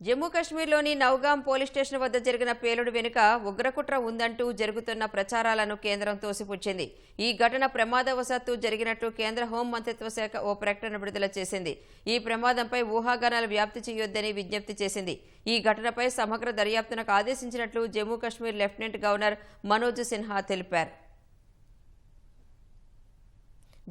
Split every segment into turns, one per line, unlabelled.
జమ్మూ కాశ్మీర్లోని Nowgam police station వద్ద జరిగిన పేలుడు వెనుక ఉగ్రకుట్ర ఉందంటూ జరుగుతున్న ప్రచారాలను కేంద్రం తోసిపుచ్చింది. ఈ ఘటన ప్రమాదవశాత్తు జరిగినట్లు కేంద్ర హోం మంత్రిత్వ శాఖ ఓ ప్రకటన విడుదల చేసింది. ఈ ప్రమాదంపై ఊహాగానాలు వ్యాప్తి చేయొద్దని విజ్ఞప్తి చేసింది. ఈ ఘటనపై సమగ్ర దర్యాప్తునకు ఆదేశించినట్లు జమ్మూ కాశ్మీర్ లెఫ్టినెంట్ గవర్నర్ మనోజ్ సిన్హా తెలిపారు.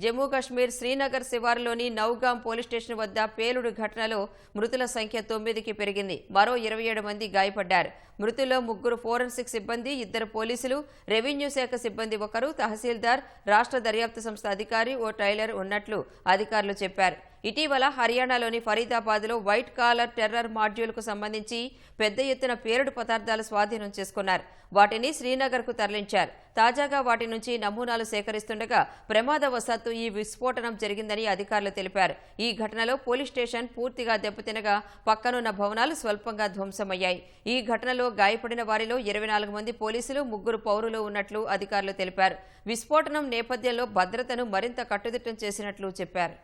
జమ్మూ కాశ్మీర్ శ్రీనగర్ శివారులోని నౌగాం పోలీస్ స్టేషన్ వద్ద పేలుడు ఘటనలో మృతుల సంఖ్య 9కి పెరిగింది. మరో 27 మంది గాయపడ్డారు. మృతుల్లో 3 ఫోరెన్సిక్ సిబ్బంది, 2 పోలీసులు, రెవెన్యూ శాఖ సిబ్బంది, 1 తహసీల్దార్, రాష్ట్ర దర్యాప్తు సంస్థ అధికారి, ఓ టైలర్ ఉన్నట్లు అధికారులు చెప్పారు. ఇటీవల హర్యానాలోని ఫరీదాబాద్లో వైట్ కాలర్ టెర్రర్ మాడ్యూల్కు సంబంధించి పెద్ద ఎత్తున పేలుడు పదార్థాలు స్వాధీనం చేసుకున్నారు. వాటిని శ్రీనగర్కు తరలించారు. తాజాగా వాటి నుంచి నమూనాలు సేకరిస్తుండగా ప్రమాదవశాత్తు ఈ విస్ఫోటనం జరిగిందని అధికారులు తెలిపారు. ఈ ఘటనలో పోలీస్ స్టేషన్ పూర్తిగా దెబ్బతినగా పక్కనున్న భవనాలు స్వల్పంగా ధ్వంసమయ్యాయి. ఈ ఘటనలో గాయపడిన వారిలో 24 మంది పోలీసులు, 3 పౌరులు ఉన్నట్లు అధికారులు తెలిపారు. విస్ఫోటనం నేపథ్యంలో భద్రతను మరింత కట్టుదిట్టం చేసినట్లు చెప్పారు.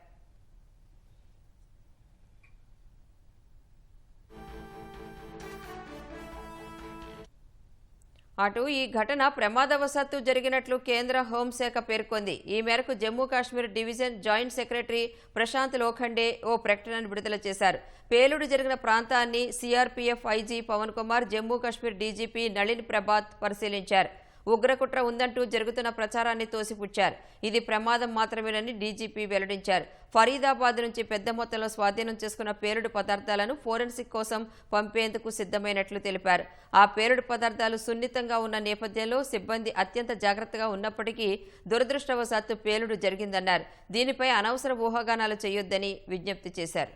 అటు ఈ ఘటన ప్రమాదవశాత్తు జరిగినట్లు కేంద్ర హోంశాఖ పేర్కొంది. ఈ మేరకు Jammu Kashmir division joint secretary Prashant Lokhande ఓ ప్రకటనను విడుదల చేశారు. పేలుడు జరిగిన ప్రాంతాన్ని CRPF IG Pawan Kumar, Jammu Kashmir DGP Nalin Prabhat పరిశీలించారు. ఉగ్రకుట్ర ఉందంటూ జరుగుతున్న ప్రచారాన్ని తోసిపుచ్చారు. ఇది ప్రమాదం మాత్రమేనని డీజీపీ వెల్లడించారు. ఫరీదాబాద్ నుంచి పెద్ద మొత్తంలో స్వాధీనం చేసుకున్న పేలుడు పదార్థాలను ఫోరెన్సిక్ కోసం పంపేందుకు సిద్ధమైనట్లు తెలిపారు. ఆ పేలుడు పదార్థాలు సున్నితంగా ఉన్న నేపథ్యంలో సిబ్బంది అత్యంత జాగ్రత్తగా ఉన్నప్పటికీ దురదృష్టవశాత్తు పేలుడు జరిగిందన్నారు. దీనిపై అనవసర ఊహాగానాలు చేయొద్దని విజ్ఞప్తి చేశారు.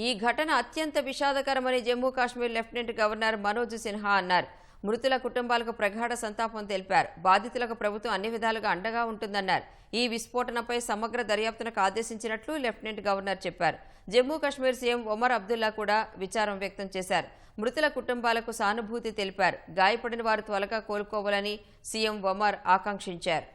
ఈ ఘటన అత్యంత విషాదకరమని జమ్మూ కాశ్మీర్ లెఫ్టినెంట్ గవర్నర్ మనోజ్ సిన్హా అన్నారు. మృతుల కుటుంబాలకు ప్రగాఢ సంతాపం తెలిపారు. బాధితులకు ప్రభుత్వం అన్ని విధాలుగా అండగా ఉంటుందన్నారు. ఈ విస్ఫోటనపై సమగ్ర దర్యాప్తునకు ఆదేశించినట్లు లెఫ్టినెంట్ గవర్నర్ చెప్పారు. జమ్మూ కాశ్మీర్ సీఎం ఒమర్ అబ్దుల్లా కూడా విచారం వ్యక్తం చేశారు. మృతుల కుటుంబాలకు సానుభూతి తెలిపారు. గాయపడిన వారు త్వరగా కోలుకోవాలని సీఎం ఒమర్ ఆకాంక్షించారు.